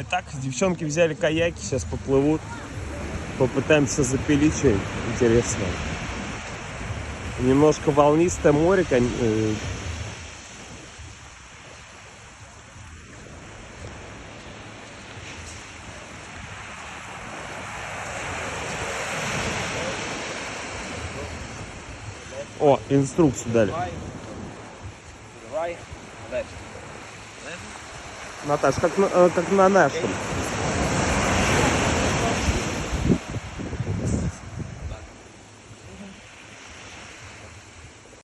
Итак, девчонки взяли каяки, сейчас поплывут. Попытаемся запилить что-нибудь интересное. Немножко волнистое море, О, инструкцию дали. Наташ, как на нашем.